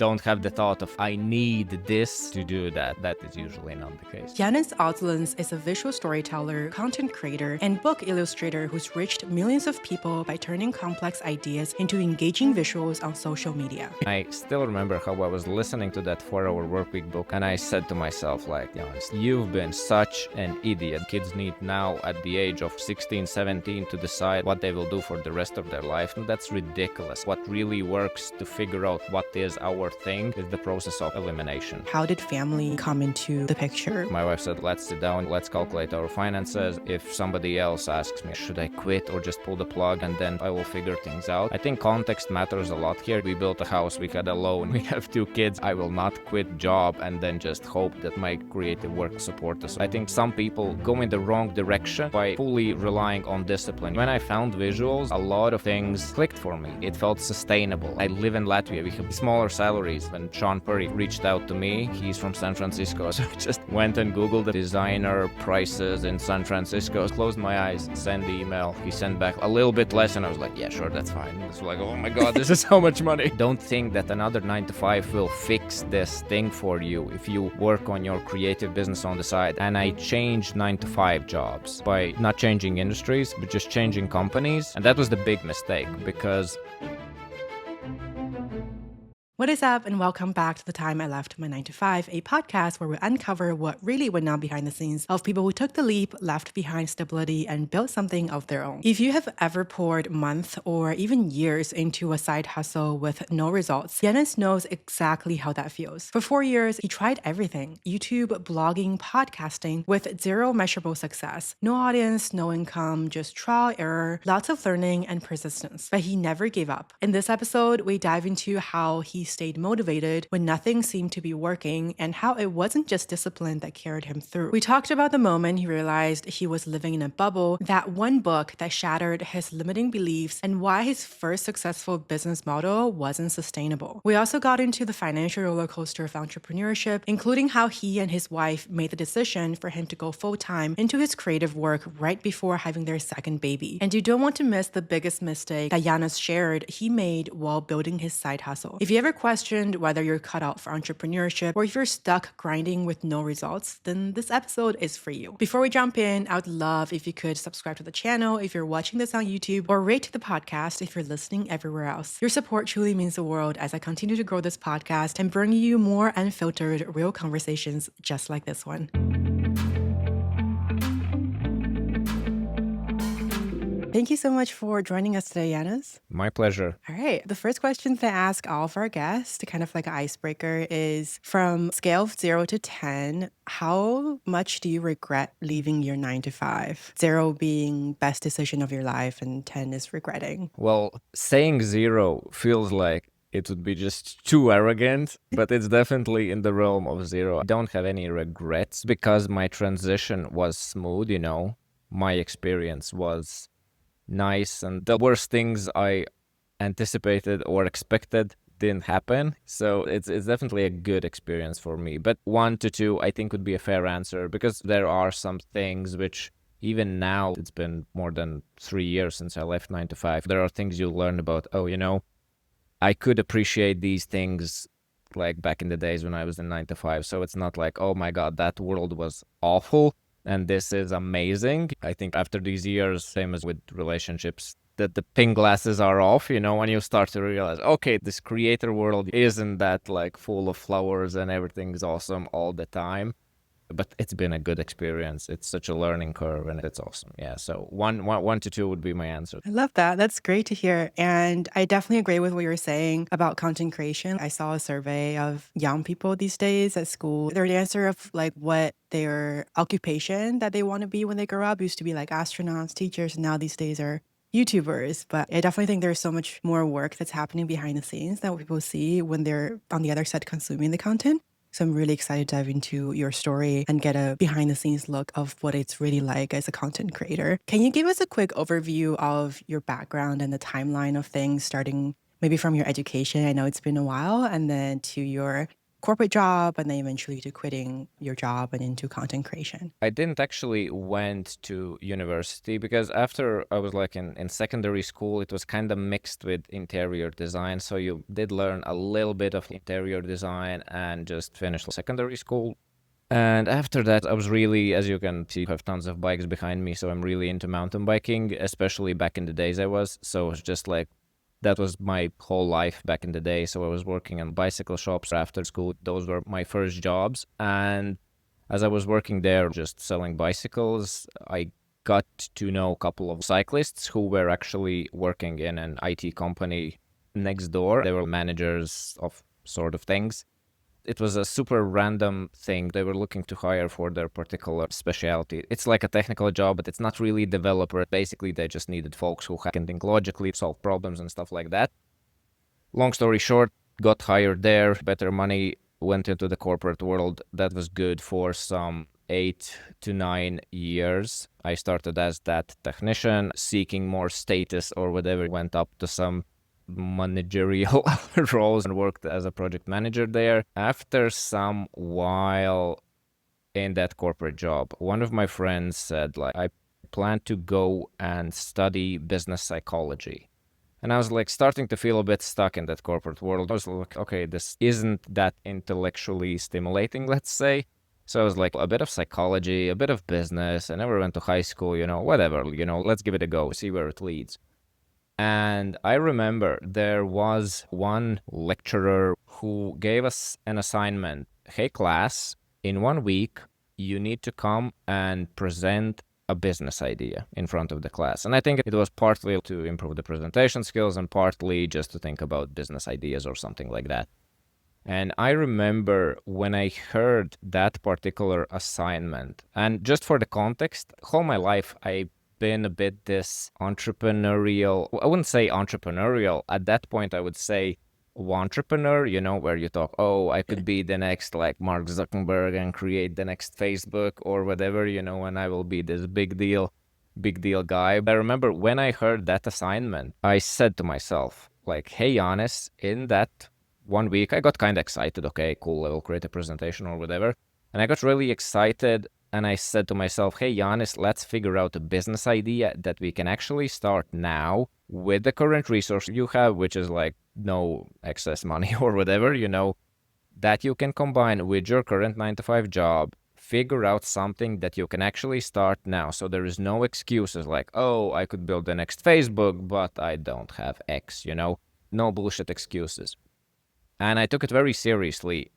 don't have the thought of I need this to do that. That is usually not the case. Janis Ozolins is a visual storyteller, content creator, and book illustrator who's reached millions of people by turning complex ideas into engaging visuals on social media. I still remember how I was listening to that 4-Hour Workweek book, and I said to myself, like, Janis, you've been such an idiot. Kids need now at the age of 16, 17 to decide what they will do for the rest of their life. And that's ridiculous. What really works to figure out what is our thing is the process of elimination. How did family come into the picture? My wife said, let's sit down, let's calculate our finances. If somebody else asks me, should I quit or just pull the plug, and then I will figure things out. I think context matters a lot here. We built a house, we had a loan, we have 2 kids. I will not quit job and then just hope that my creative work support us. I think some people go in the wrong direction by fully relying on discipline. When I found visuals, a lot of things clicked for me. It felt sustainable. I live in Latvia. We have smaller salaries. When Sean Perry reached out to me, he's from San Francisco, so I just went and Googled the designer prices in San Francisco, closed my eyes, sent the email. He sent back a little bit less, and I was like, yeah, sure, that's fine. It's like, oh my God, this is so much money. Don't think that another 9 to 5 will fix this thing for you if you work on your creative business on the side. And I changed 9 to 5 jobs by not changing industries, but just changing companies. And that was the big mistake because What is up, and welcome back to The Time I Left My 9 to 5, a podcast where we uncover what really went on behind the scenes of people who took the leap, left behind stability, and built something of their own. If you have ever poured months or even years into a side hustle with no results, Janis knows exactly how that feels. For 4 years, he tried everything: YouTube, blogging, podcasting, with zero measurable success. No audience, no income, just trial, error, lots of learning and persistence. But he never gave up. In this episode, we dive into how he stayed motivated when nothing seemed to be working, and how it wasn't just discipline that carried him through. We talked about the moment he realized he was living in a bubble, that one book that shattered his limiting beliefs, and why his first successful business model wasn't sustainable. We also got into the financial roller coaster of entrepreneurship, including how he and his wife made the decision for him to go full-time into his creative work right before having their second baby. And you don't want to miss the biggest mistake that Janis shared he made while building his side hustle. If you ever questioned whether you're cut out for entrepreneurship, or if you're stuck grinding with no results, then this episode is for you. Before we jump in, I would love if you could subscribe to the channel if you're watching this on YouTube, or rate the podcast if you're listening everywhere else. Your support truly means the world as I continue to grow this podcast and bring you more unfiltered, real conversations just like this one. Thank you so much for joining us today, Janis. my pleasure. All right. The first question that I ask all of our guests, kind of like an icebreaker, is from scale of 0 to 10, how much do you regret leaving your 9 to 5? 0 being best decision of your life, and 10 is regretting. Well, saying 0 feels like it would be just too arrogant, but it's definitely in the realm of 0. I don't have any regrets because my transition was smooth, My experience was nice, and the worst things I anticipated or expected didn't happen. So it's definitely a good experience for me. But 1 to 2, I think, would be a fair answer, because there are some things which even now, it's been more than 3 years since I left 9 to 5. There are things you learn about, I could appreciate these things like back in the days when I was in 9 to 5. So it's not like, oh my God, that world was awful and this is amazing. I think after these years, same as with relationships, that the pink glasses are off, when you start to realize, okay, this creator world isn't that like full of flowers and everything's awesome all the time. But it's been a good experience. It's such a learning curve, and it's awesome. Yeah, so 1 to 2 would be my answer. I love that. That's great to hear. And I definitely agree with what you were saying about content creation. I saw a survey of young people these days at school. Their answer of like what their occupation that they want to be when they grow up used to be like astronauts, teachers, and now these days are YouTubers. But I definitely think there's so much more work that's happening behind the scenes that people see when they're on the other side consuming the content. So I'm really excited to dive into your story and get a behind the scenes look of what it's really like as a content creator. Can you give us a quick overview of your background and the timeline of things, starting maybe from your education? I know it's been a while, and then to your corporate job and then eventually to quitting your job and into content creation? I didn't actually went to university because after I was like in secondary school, it was kind of mixed with interior design. So you did learn a little bit of interior design and just finished secondary school. And after that, I was really, as you can see, I have tons of bikes behind me. So I'm really into mountain biking, especially back in the days I was. So it was just like, that was my whole life back in the day. So I was working in bicycle shops after school. Those were my first jobs. And as I was working there, just selling bicycles, I got to know a couple of cyclists who were actually working in an IT company next door. They were managers of sort of things. It was a super random thing. They were looking to hire for their particular specialty. It's like a technical job, but it's not really developer. Basically, they just needed folks who can think logically, solve problems and stuff like that. Long story short, got hired there, better money, went into the corporate world. That was good for some 8 to 9 years. I started as that technician, seeking more status or whatever, went up to some managerial roles and worked as a project manager there. After some while in that corporate job, one of my friends said, like, I plan to go and study business psychology. And I was like starting to feel a bit stuck in that corporate world. I was like, okay, this isn't that intellectually stimulating, let's say. So I was like, a bit of psychology, a bit of business. I never went to high school, whatever, let's give it a go, see where it leads. And I remember there was one lecturer who gave us an assignment. Hey, class, in 1 week, you need to come and present a business idea in front of the class. And I think it was partly to improve the presentation skills and partly just to think about business ideas or something like that. And I remember when I heard that particular assignment, and just for the context, all my life, I've been a bit this entrepreneurial. I wouldn't say entrepreneurial. At that point, I would say entrepreneur, where you talk, oh, I could be the next like Mark Zuckerberg and create the next Facebook or whatever, and I will be this big deal guy. But I remember when I heard that assignment, I said to myself, like, hey, Janis, in that 1 week, I got kind of excited. Okay, cool, I will create a presentation or whatever. And I got really excited. And I said to myself, hey, Janis, let's figure out a business idea that we can actually start now with the current resource you have, which is like no excess money or whatever, that you can combine with your current 9 to 5 job, figure out something that you can actually start now. So there is no excuses like, oh, I could build the next Facebook, but I don't have X, no bullshit excuses. And I took it very seriously,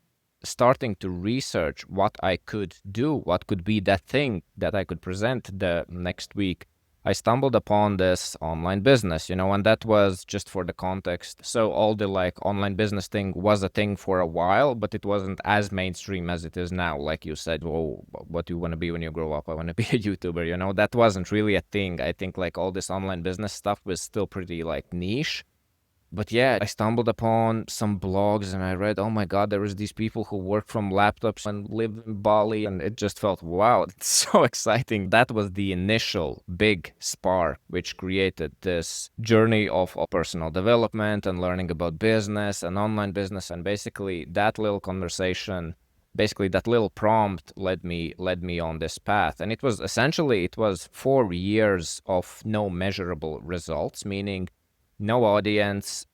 starting to research what I could do, what could be that thing that I could present the next week. I stumbled upon this online business, and that was just for the context. So all the like online business thing was a thing for a while, but it wasn't as mainstream as it is now. Like you said, oh, what do you want to be when you grow up? I want to be a YouTuber, that wasn't really a thing. I think like all this online business stuff was still pretty like niche. But yeah, I stumbled upon some blogs and I read, oh my God, there was these people who work from laptops and live in Bali. And it just felt, wow, it's so exciting. That was the initial big spark, which created this journey of personal development and learning about business and online business. And basically that little conversation, that little prompt led me on this path. And it was 4 years of no measurable results, meaning no audience,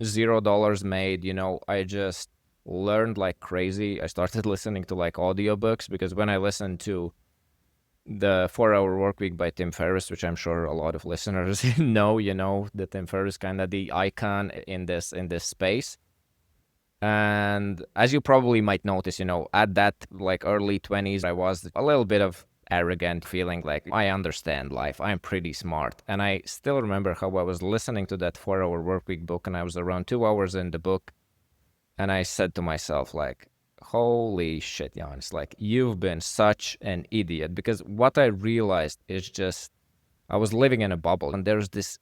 $0 made, I just learned like crazy. I started listening to like audiobooks because when I listened to the 4-Hour Workweek by Tim Ferriss, which I'm sure a lot of listeners know, that Tim Ferriss kind of the icon in this space. And as you probably might notice, at that like early 20s, I was a little bit of arrogant, feeling like I understand life, I'm pretty smart. And I still remember how I was listening to that 4-Hour Workweek book and I was around 2 hours in the book and I said to myself like, holy shit, Janis, like you've been such an idiot. Because what I realized is just I was living in a bubble and there's this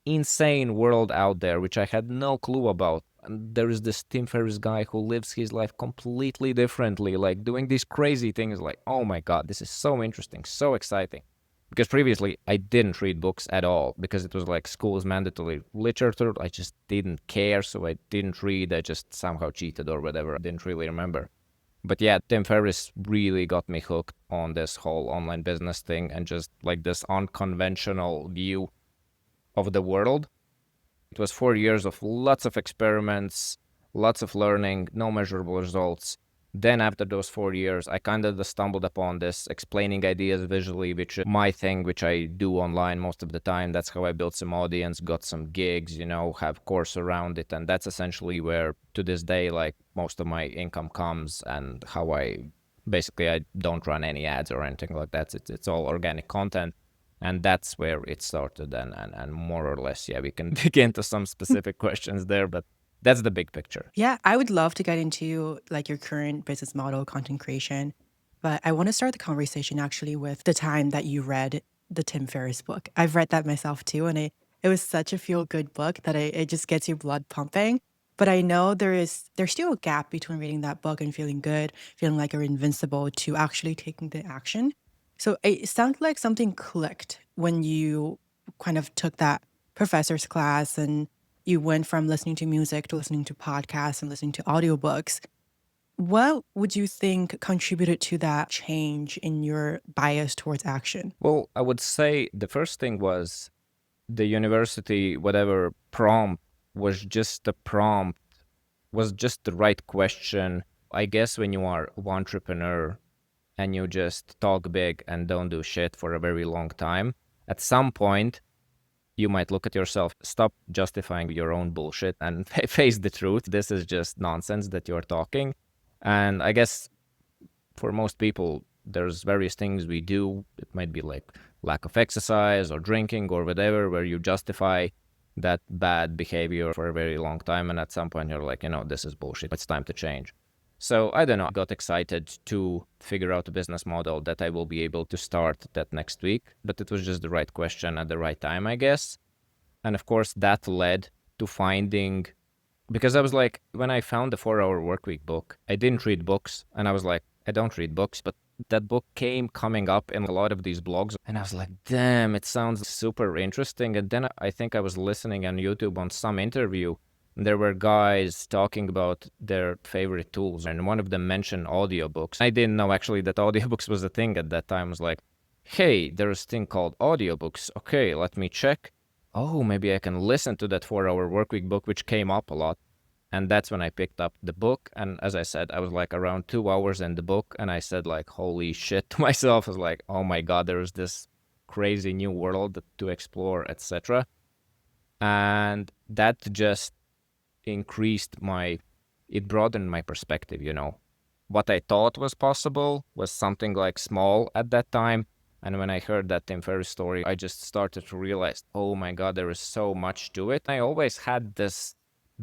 insane world out there which I had no clue about. And there is this Tim Ferriss guy who lives his life completely differently, like doing these crazy things like, oh my God, this is so interesting, so exciting. Because previously I didn't read books at all because it was like school's mandatory literature. I just didn't care, so I didn't read. I just somehow cheated or whatever. I didn't really remember. But yeah, Tim Ferriss really got me hooked on this whole online business thing and just like this unconventional view of the world. It was 4 years of lots of experiments, lots of learning, no measurable results. Then after those 4 years, I kind of stumbled upon this explaining ideas visually, which is my thing, which I do online most of the time. That's how I built some audience, got some gigs, have course around it. And that's essentially where to this day, like most of my income comes and how I don't run any ads or anything like that. It's all organic content. And that's where it started. And more or less, yeah, we can dig into some specific questions there, but that's the big picture. Yeah, I would love to get into like your current business model, content creation. But I want to start the conversation actually with the time that you read the Tim Ferriss book. I've read that myself too, and it was such a feel good book that it just gets your blood pumping. But I know there's still a gap between reading that book and feeling good, feeling like you're invincible, to actually taking the action. So it sounds like something clicked when you kind of took that professor's class and you went from listening to music to listening to podcasts and listening to audiobooks. What would you think contributed to that change in your bias towards action? Well, I would say the first thing was the university, whatever prompt was just the prompt, was just the right question. I guess when you are an entrepreneur and you just talk big and don't do shit for a very long time, at some point, you might look at yourself, stop justifying your own bullshit and face the truth. This is just nonsense that you're talking. And I guess for most people, there's various things we do. It might be like lack of exercise or drinking or whatever, where you justify that bad behavior for a very long time. And at some point, you're like, this is bullshit. It's time to change. So I don't know, I got excited to figure out a business model that I will be able to start that next week. But it was just the right question at the right time, I guess. And of course, that led to finding, because I was like, when I found the 4 Hour Workweek book, I didn't read books. And I was like, I don't read books, but that book came coming up in a lot of these blogs. And I was like, damn, it sounds super interesting. And then I think I was listening on YouTube on some interview. There were guys talking about their favorite tools, and one of them mentioned audiobooks. I didn't know actually that audiobooks was a thing at that time. I was like, hey, there's a thing called audiobooks. Okay, let me check. Oh, maybe I can listen to that 4 Hour Workweek book, which came up a lot. And that's when I picked up the book. And as I said, I was like around 2 hours in the book, and I said like, holy shit to myself. I was like, oh my God, there's this crazy new world to explore, etc. And that just it broadened my perspective. What I thought was possible was something like small at that time. And when I heard that Tim Ferriss story, I just started to realize, oh my God, there is so much to it. I always had this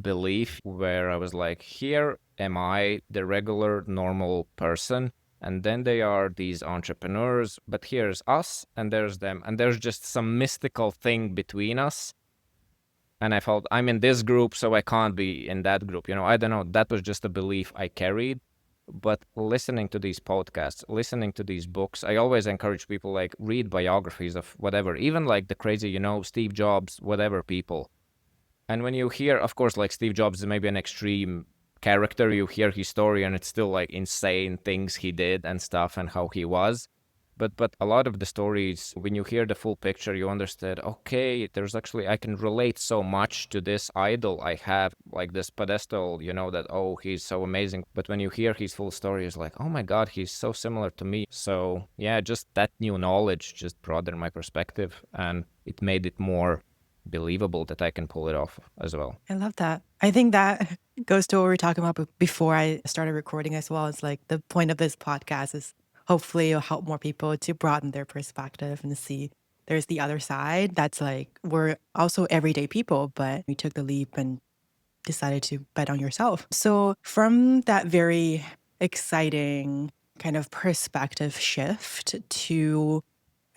belief where I was like, here am I, the regular, normal person. And then they are these entrepreneurs, but here's us and there's them. And there's just some mystical thing between us. And I felt I'm in this group, so I can't be in that group. I don't know. That was just a belief I carried. But listening to these podcasts, listening to these books, I always encourage people like read biographies of whatever, even like the crazy, Steve Jobs, whatever people. And when you hear, of course, like Steve Jobs is maybe an extreme character, you hear his story and it's still like insane things he did and stuff and how he was. But a lot of the stories, when you hear the full picture, you understand, okay, I can relate so much to this idol I have, like this pedestal, that, oh, he's so amazing. But when you hear his full story, it's like, oh my God, he's so similar to me. So yeah, just that new knowledge just broadened my perspective, and it made it more believable that I can pull it off as well. I love that. I think that goes to what we were talking about before I started recording as well. It's like the point of this podcast is hopefully it'll help more people to broaden their perspective and see there's the other side. That's like, we're also everyday people, but you took the leap and decided to bet on yourself. So from that very exciting kind of perspective shift to,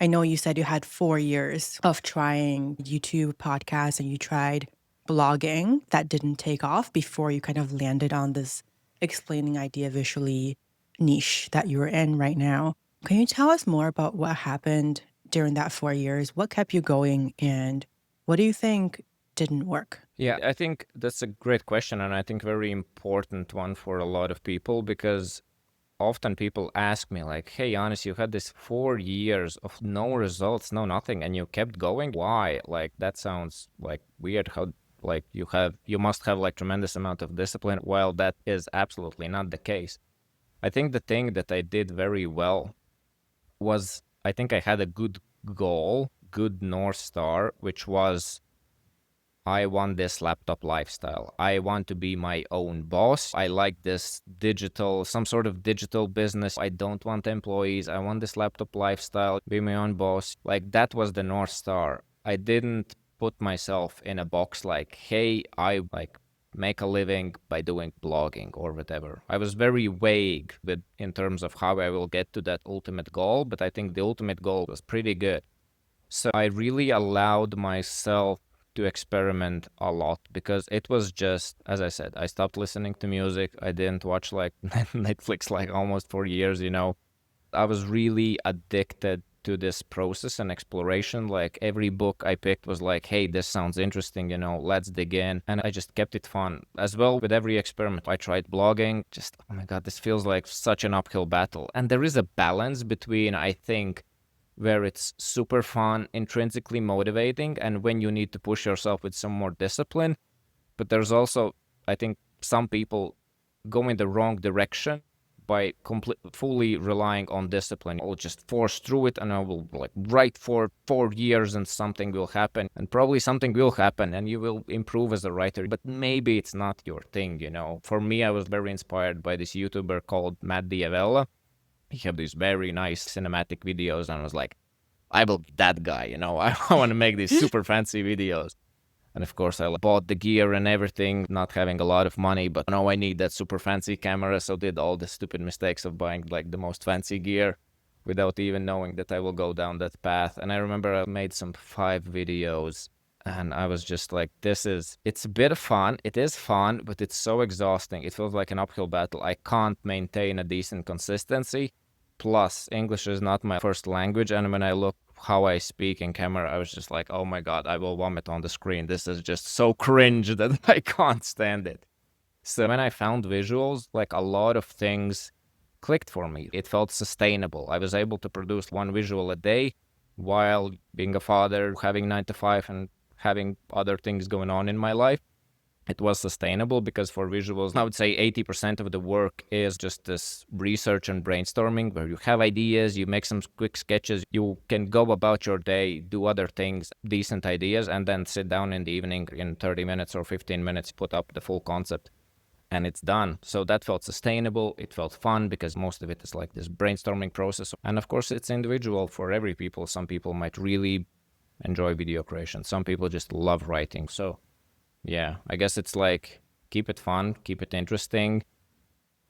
I know you said you had 4 years of trying YouTube podcasts and you tried blogging that didn't take off before you kind of landed on this explaining idea visually niche that you're in right now. Can you tell us more about what happened during that 4 years? What kept you going, and what do you think didn't work? Yeah, I think that's a great question, and I think very important one for a lot of people, because often people ask me like, hey, Janis, you had this 4 years of no results, no nothing, and you kept going. Why? Like, that sounds like weird. How, like, you must have like tremendous amount of discipline. Well, that is absolutely not the case. I think the thing that I did very well was, I think I had a good goal, good North Star, which was, I want this laptop lifestyle. I want to be my own boss. I like this digital, some sort of digital business. I don't want employees. I want this laptop lifestyle, be my own boss. Like, that was the North Star. I didn't put myself in a box like, hey, I like make a living by doing blogging or whatever. I was very vague with in terms of how I will get to that ultimate goal, but I think the ultimate goal was pretty good. So I really allowed myself to experiment a lot, because it was just, as I said, I stopped listening to music. I didn't watch like Netflix like almost 4 years, you know. I was really addicted to this process and exploration. Like, every book I picked was like, hey, this sounds interesting, you know, let's dig in. And I just kept it fun. As well, with every experiment, I tried blogging. Just, oh my God, this feels like such an uphill battle. And there is a balance between, I think, where it's super fun, intrinsically motivating, and when you need to push yourself with some more discipline. But there's also, I think, some people go in the wrong direction by fully relying on discipline. I'll just force through it, and I will like write for 4 years and something will happen. And probably something will happen and you will improve as a writer, but maybe it's not your thing, you know. For me, I was very inspired by this YouTuber called Matt Diavella. He had these very nice cinematic videos, and I was like, I will be that guy, you know. I want to make these super fancy videos. And of course, I bought the gear and everything, not having a lot of money, but now I need that super fancy camera. So did all the stupid mistakes of buying like the most fancy gear without even knowing that I will go down that path. And I remember I made some 5 videos, and I was just like, it's a bit of fun. It is fun, but it's so exhausting. It feels like an uphill battle. I can't maintain a decent consistency. Plus, English is not my first language. And when I look how I speak in camera, I was just like, oh my God, I will vomit on the screen. This is just so cringe that I can't stand it. So when I found visuals, like, a lot of things clicked for me. It felt sustainable. I was able to produce one visual a day while being a father, having 9 to 5, and having other things going on in my life. It was sustainable because for visuals, I would say 80% of the work is just this research and brainstorming, where you have ideas, you make some quick sketches, you can go about your day, do other things, decent ideas, and then sit down in the evening in 30 minutes or 15 minutes, put up the full concept, and it's done. So that felt sustainable. It felt fun because most of it is like this brainstorming process. And of course, it's individual for every people. Some people might really enjoy video creation. Some people just love writing. So yeah, I guess it's like, keep it fun, keep it interesting,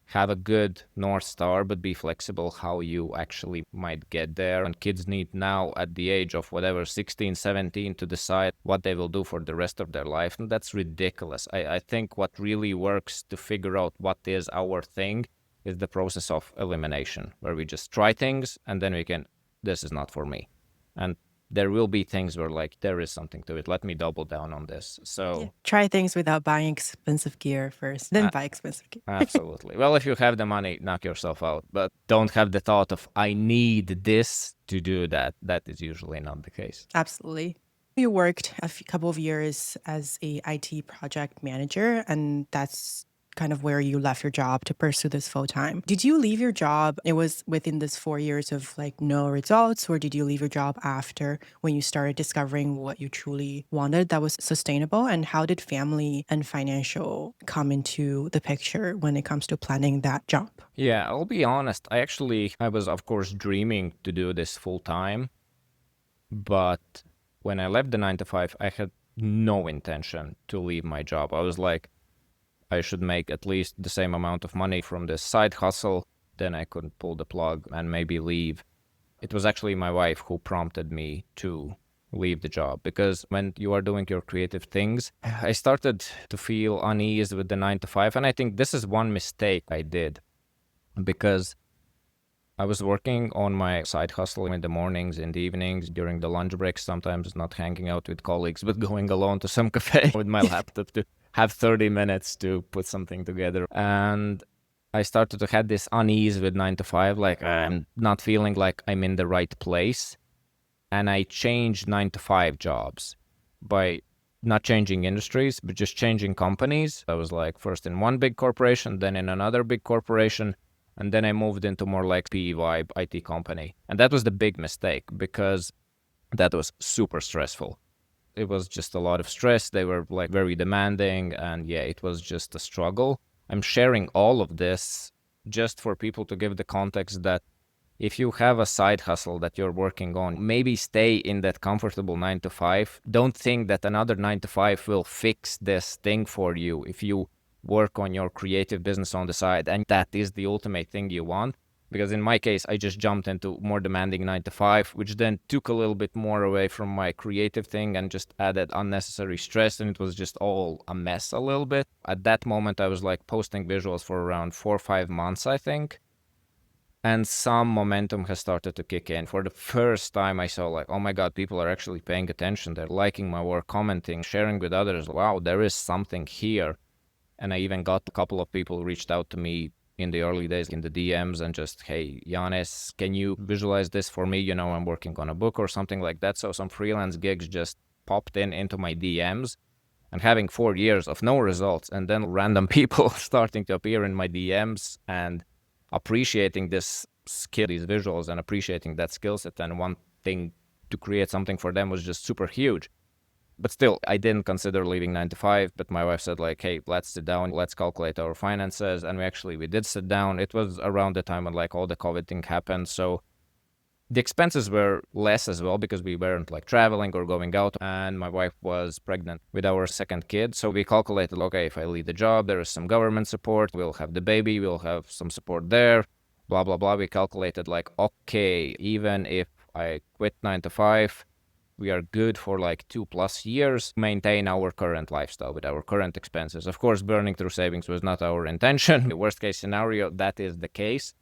have a good North Star, but be flexible how you actually might get there. And kids need now, at the age of whatever, 16, 17, to decide what they will do for the rest of their life. And that's ridiculous. I think what really works to figure out what is our thing is the process of elimination, where we just try things and then we can, this is not for me. And there will be things where like, there is something to it. Let me double down on this. So Yeah. Try things without buying expensive gear first, then buy expensive gear. absolutely. Well, if you have the money, knock yourself out, but don't have the thought of, I need this to do that. That is usually not the case. Absolutely. You worked a couple of years as a IT project manager, and that's kind of where you left your job to pursue this full time. Did you leave your job? It was within this 4 years of like no results, or did you leave your job after, when you started discovering what you truly wanted that was sustainable? And how did family and financial come into the picture when it comes to planning that jump? Yeah, I'll be honest. I was, of course, dreaming to do this full time. But when I left the 9 to 5, I had no intention to leave my job. I was like, I should make at least the same amount of money from this side hustle. Then I could pull the plug and maybe leave. It was actually my wife who prompted me to leave the job, because when you are doing your creative things, I started to feel unease with the 9 to 5. And I think this is one mistake I did, because I was working on my side hustle in the mornings, in the evenings, during the lunch breaks, sometimes not hanging out with colleagues, but going alone to some cafe with my laptop to have 30 minutes to put something together. And I started to have this unease with 9 to 5, like I'm not feeling like I'm in the right place. And I changed 9 to 5 jobs by not changing industries, but just changing companies. I was like first in one big corporation, then in another big corporation, and then I moved into more like PE vibe IT company. And that was the big mistake because that was super stressful. It was just a lot of stress. They were like very demanding, and yeah, it was just a struggle. I'm sharing all of this just for people to give the context that if you have a side hustle that you're working on, maybe stay in that comfortable 9 to 5. Don't think that another 9 to 5 will fix this thing for you if you work on your creative business on the side and that is the ultimate thing you want. Because in my case, I just jumped into more demanding 9 to 5, which then took a little bit more away from my creative thing and just added unnecessary stress. And it was just all a mess a little bit. At that moment, I was like posting visuals for around 4 or 5 months, I think. And some momentum has started to kick in. For the first time, I saw like, oh my God, people are actually paying attention. They're liking my work, commenting, sharing with others. Wow, there is something here. And I even got a couple of people reached out to me in the early days in the DMs and just, hey, Janis, can you visualize this for me? You know, I'm working on a book or something like that. So some freelance gigs just popped into my DMs. And having 4 years of no results and then random people starting to appear in my DMs and appreciating this skill, these visuals, and appreciating that skill set and wanting to create something for them was just super huge. But still, I didn't consider leaving 9 to 5, but my wife said like, hey, let's sit down, let's calculate our finances. And we did sit down. It was around the time when like all the COVID thing happened. So the expenses were less as well because we weren't like traveling or going out, and my wife was pregnant with our second kid. So we calculated, okay, if I leave the job, there is some government support, we'll have the baby, we'll have some support there, blah, blah, blah. We calculated like, okay, even if I quit 9 to 5, we are good for like 2+ years, maintain our current lifestyle with our current expenses. Of course, burning through savings was not our intention. The worst case scenario, that is the case.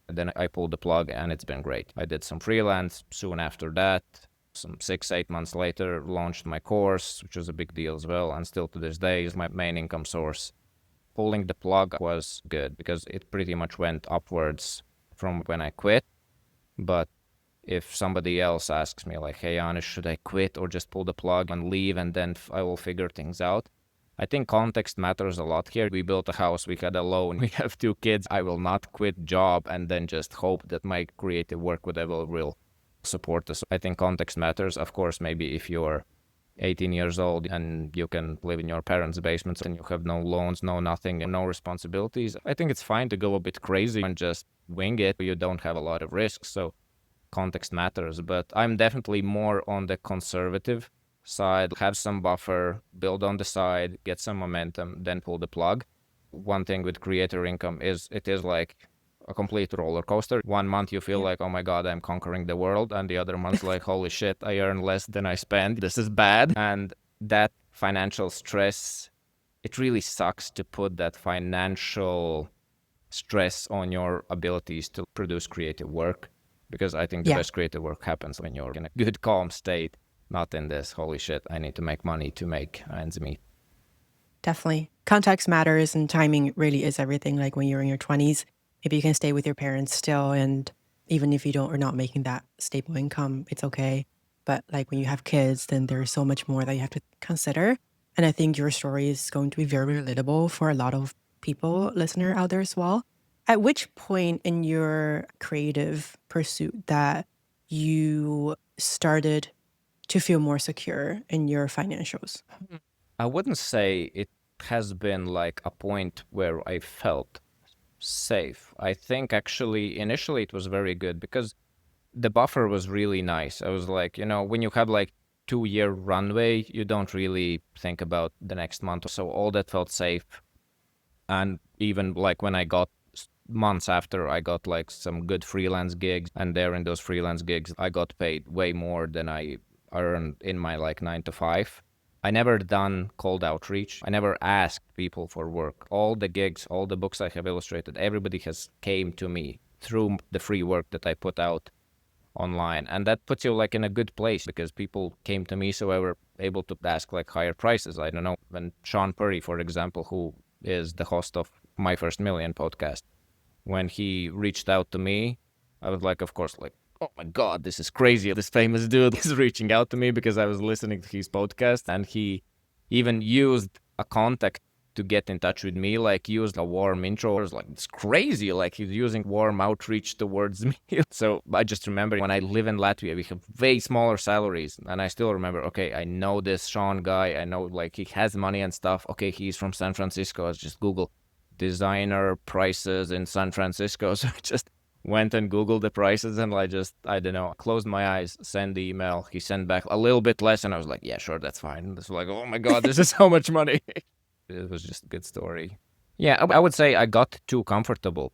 Then I pulled the plug and it's been great. I did some freelance soon after that. Some 6-8 months later, launched my course, which was a big deal as well. And still to this day is my main income source. Pulling the plug was good because it pretty much went upwards from when I quit. But if somebody else asks me like, hey, Janis, should I quit or just pull the plug and leave and then I will figure things out? I think context matters a lot here. We built a house, we had a loan, we have 2 kids. I will not quit job and then just hope that my creative work, whatever, will support us. I think context matters. Of course, maybe if you're 18 years old and you can live in your parents' basements and you have no loans, no nothing, and no responsibilities, I think it's fine to go a bit crazy and just wing it. You don't have a lot of risks, so context matters. But I'm definitely more on the conservative side, have some buffer, build on the side, get some momentum, then pull the plug. One thing with creator income is it is like a complete roller coaster. One month you feel like, oh my God, I'm conquering the world. And the other month, like, holy shit, I earn less than I spend. This is bad. And that financial stress, it really sucks to put that financial stress on your abilities to produce creative work. Because I think the Yeah, best creative work happens when you're in a good, calm state, not in this, holy shit, I need to make money to make ends meet. definitely. Context matters and timing really is everything. Like when you're in your 20s, if you can stay with your parents still, and even if you don't or not making that stable income, it's okay. But like when you have kids, then there's so much more that you have to consider. And I think your story is going to be very relatable for a lot of people, listener out there as well. At which point in your creative pursuit that you started to feel more secure in your financials? I wouldn't say it has been like a point where I felt safe. I think actually initially it was very good because the buffer was really nice. I was like, when you have like 2-year runway, you don't really think about the next month. So all that felt safe. And even like when I got months after, I got like some good freelance gigs, and there in those freelance gigs I got paid way more than I earned in my like 9 to 5. I never done cold outreach. I never asked people for work. All the gigs, all the books I have illustrated, everybody has came to me through the free work that I put out online. And that puts you like in a good place because people came to me, so I were able to ask like higher prices. I don't know, when Sean Purry, for example, who is the host of My First Million podcast, when he reached out to me, I was like, of course, like, oh my God, this is crazy. This famous dude is reaching out to me because I was listening to his podcast, and he even used a contact to get in touch with me, like used a warm intro. I was like, it's crazy. Like he's using warm outreach towards me. So I just remember when I live in Latvia, we have way smaller salaries. And I still remember, okay, I know this Sean guy. I know like he has money and stuff. Okay, he's from San Francisco. I just Google designer prices in San Francisco. So I just went and Googled the prices, and I don't know, closed my eyes, sent the email. He sent back a little bit less, and I was like, yeah, sure, that's fine. This was like, oh my God, this is so much money. It was just a good story. Yeah, I would say I got too comfortable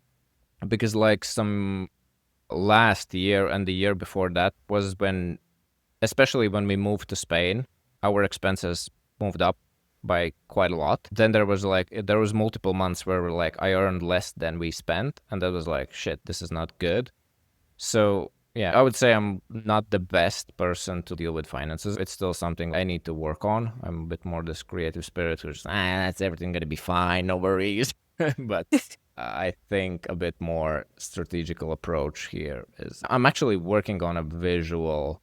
because like some last year and the year before that was when, especially when we moved to Spain, our expenses moved up by quite a lot. Then there was multiple months where like I earned less than we spent, and that was like, shit, this is not good. So yeah, I would say I'm not the best person to deal with finances. It's still something I need to work on. I'm a bit more this creative spirit who's, that's everything gonna be fine, no worries. But I think a bit more strategical approach here is I'm actually working on a visual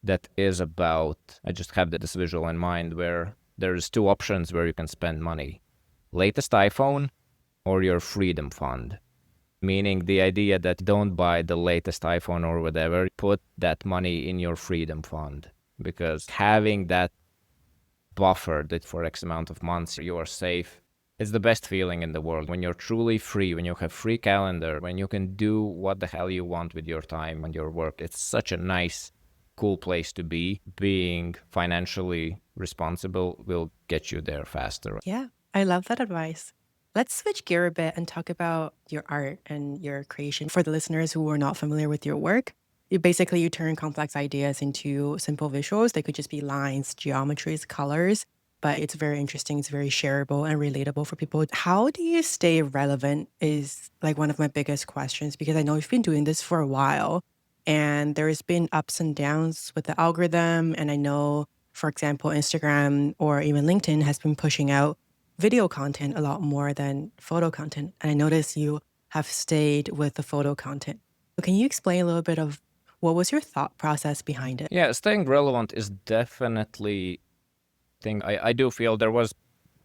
that is about, I just have this visual in mind where there's two options where you can spend money: latest iPhone or your freedom fund. Meaning the idea that don't buy the latest iPhone or whatever, put that money in your freedom fund, because having that buffer that for X amount of months you are safe is the best feeling in the world. When you're truly free, when you have free calendar, when you can do what the hell you want with your time and your work, it's such a nice, cool place to be. Being financially responsible will get you there faster. Yeah, I love that advice. Let's switch gear a bit and talk about your art and your creation. For the listeners who are not familiar with your work, you turn complex ideas into simple visuals. They could just be lines, geometries, colors, but it's very interesting. It's very shareable and relatable for people. How do you stay relevant is like one of my biggest questions, because I know you've been doing this for a while and there's been ups and downs with the algorithm. And I know, for example, Instagram or even LinkedIn has been pushing out video content a lot more than photo content. And I noticed you have stayed with the photo content. So can you explain a little bit of what was your thought process behind it? Yeah, staying relevant is definitely thing. I do feel there was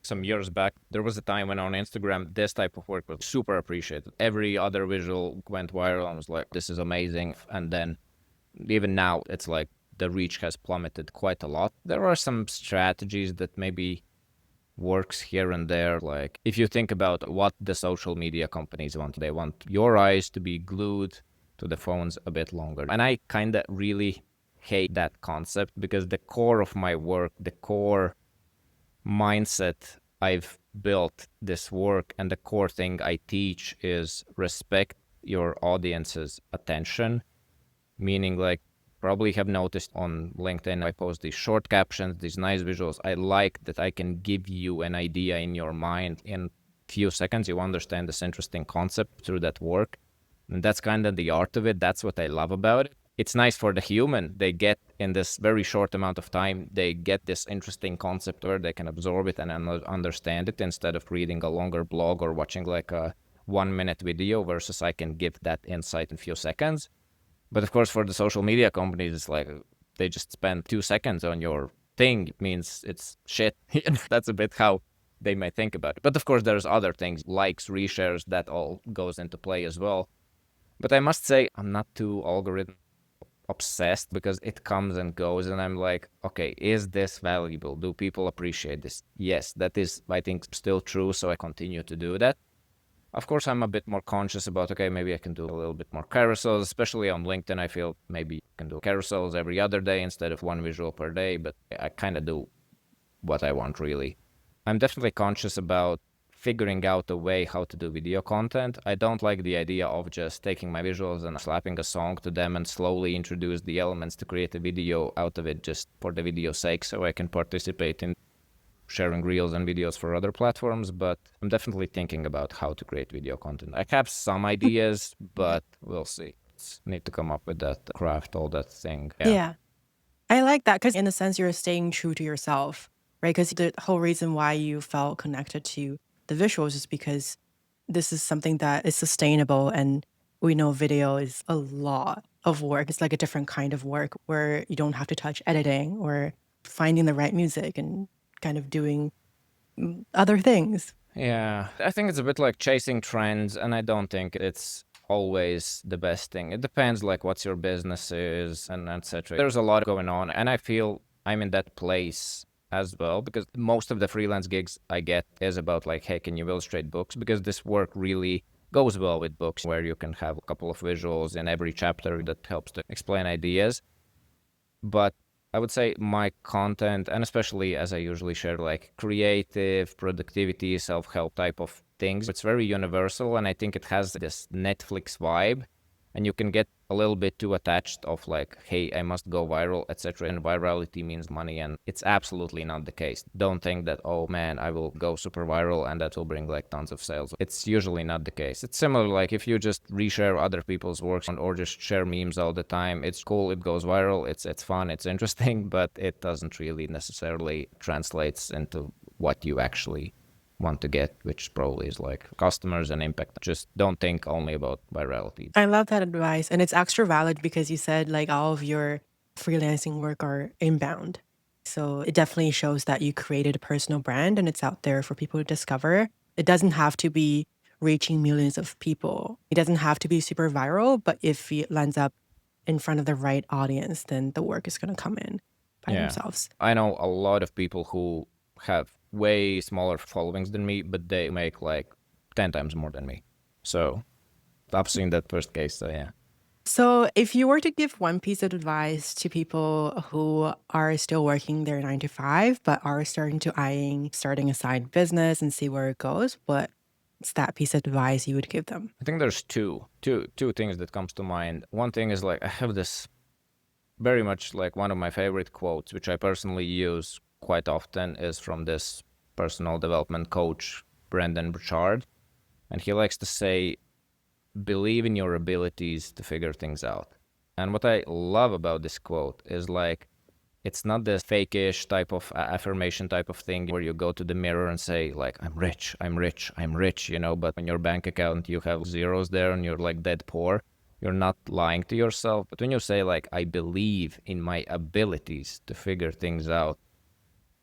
some years back, there was a time when on Instagram, this type of work was super appreciated. Every other visual went viral and was like, this is amazing. And then even now, it's like the reach has plummeted quite a lot. There are some strategies that maybe works here and there. Like if you think about what the social media companies want, they want your eyes to be glued to the phones a bit longer. And I kind of really hate that concept, because the core of my work, the core mindset I've built this work, and the core thing I teach is respect your audience's attention. Meaning, like, probably have noticed on LinkedIn, I post these short captions, these nice visuals. I like that I can give you an idea in your mind in few seconds. You understand this interesting concept through that work. And that's kind of the art of it. That's what I love about it. It's nice for the human. They get, in this very short amount of time, they get this interesting concept where they can absorb it and understand it, instead of reading a longer blog or watching like a 1-minute video, versus I can give that insight in a few seconds. But of course, for the social media companies, it's like they just spend 2 seconds on your thing. It means it's shit. That's a bit how they may think about it. But of course, there's other things, likes, reshares, that all goes into play as well. But I must say, I'm not too algorithm obsessed, because it comes and goes. And I'm like, okay, is this valuable? Do people appreciate this? Yes, that is, I think, still true. So I continue to do that. Of course, I'm a bit more conscious about, okay, maybe I can do a little bit more carousels, especially on LinkedIn. I feel maybe I can do carousels every other day instead of one visual per day, but I kind of do what I want, really. I'm definitely conscious about figuring out a way how to do video content. I don't like the idea of just taking my visuals and slapping a song to them and slowly introduce the elements to create a video out of it just for the video's sake, so I can participate in sharing reels and videos for other platforms, but I'm definitely thinking about how to create video content. I have some ideas, but we'll see. Need to come up with that craft, all that thing. Yeah. I like that because in a sense, you're staying true to yourself, right? Because the whole reason why you felt connected to the visuals is because this is something that is sustainable. And we know video is a lot of work. It's like a different kind of work where you don't have to touch editing or finding the right music and kind of doing other things. Yeah, I think it's a bit like chasing trends, and I don't think it's always the best thing. It depends like what your business is and etc. There's a lot going on, and I feel I'm in that place as well because most of the freelance gigs I get is about like, hey, can you illustrate books? Because this work really goes well with books where you can have a couple of visuals in every chapter that helps to explain ideas. But I would say my content, and especially as I usually share like creative, productivity, self-help type of things, it's very universal, and I think it has this Netflix vibe, and you can get a little bit too attached of like, hey, I must go viral, etc. And virality means money, and it's absolutely not the case. Don't think that, oh man, I will go super viral and that will bring like tons of sales. It's usually not the case. It's similar like if you just reshare other people's works or just share memes all the time, it's cool, it goes viral, it's fun, it's interesting, but it doesn't really necessarily translates into what you actually want to get, which probably is like customers and impact. Just don't think only about virality. I love that advice. And it's extra valid because you said like all of your freelancing work are inbound. So it definitely shows that you created a personal brand and it's out there for people to discover. It doesn't have to be reaching millions of people. It doesn't have to be super viral, but if it lands up in front of the right audience, then the work is going to come in by themselves. I know a lot of people who have way smaller followings than me, but they make like 10 times more than me. So I've seen that first case, so yeah. So if you were to give one piece of advice to people who are still working their 9 to 5, but are starting a side business and see where it goes, what's that piece of advice you would give them? I think there's two things that comes to mind. One thing is like I have this very much like one of my favorite quotes, which I personally use quite often, is from this personal development coach, Brendon Burchard. And he likes to say, believe in your abilities to figure things out. And what I love about this quote is like, it's not this fake-ish type of affirmation type of thing where you go to the mirror and say like, I'm rich, I'm rich, I'm rich, you know, but on your bank account, you have zeros there and you're like dead poor. You're not lying to yourself. But when you say like, I believe in my abilities to figure things out,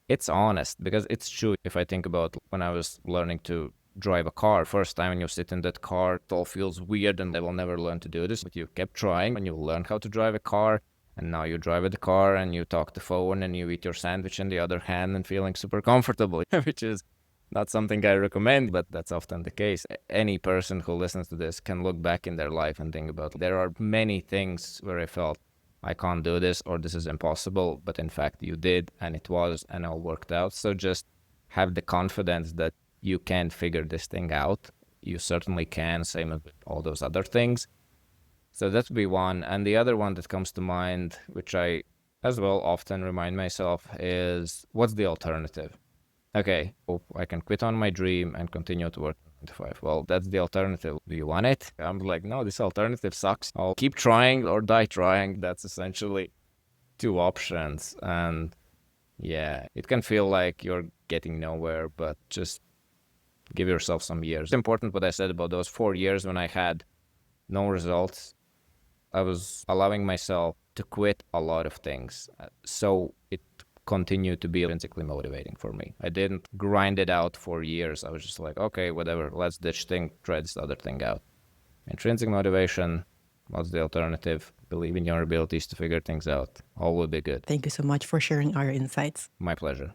it's honest because it's true. If I think about when I was learning to drive a car, first time when you sit in that car, it all feels weird and I will never learn to do this, but you kept trying and you learn how to drive a car, and now you drive the car and you talk the phone and you eat your sandwich in the other hand and feeling super comfortable, which is not something I recommend, but that's often the case. Any person who listens to this can look back in their life and think about there are many things where I felt I can't do this or this is impossible, but in fact you did and it was and all worked out. So just have the confidence that you can figure this thing out. You certainly can, same with all those other things. So that would be one. And the other one that comes to mind, which I as well often remind myself, is what's the alternative? Okay, I can quit on my dream and continue to work 9 to 5. Well, that's the alternative. Do you want it? I'm like, no, this alternative sucks. I'll keep trying or die trying. That's essentially two options. And yeah, it can feel like you're getting nowhere, but just give yourself some years. It's important what I said about those 4 years when I had no results. I was allowing myself to quit a lot of things. So it continued to be intrinsically motivating for me. I didn't grind it out for years. I was just like, okay, whatever, let's ditch thing, try this other thing out. Intrinsic motivation, what's the alternative? Believe in your abilities to figure things out. All will be good. Thank you so much for sharing our insights. My pleasure.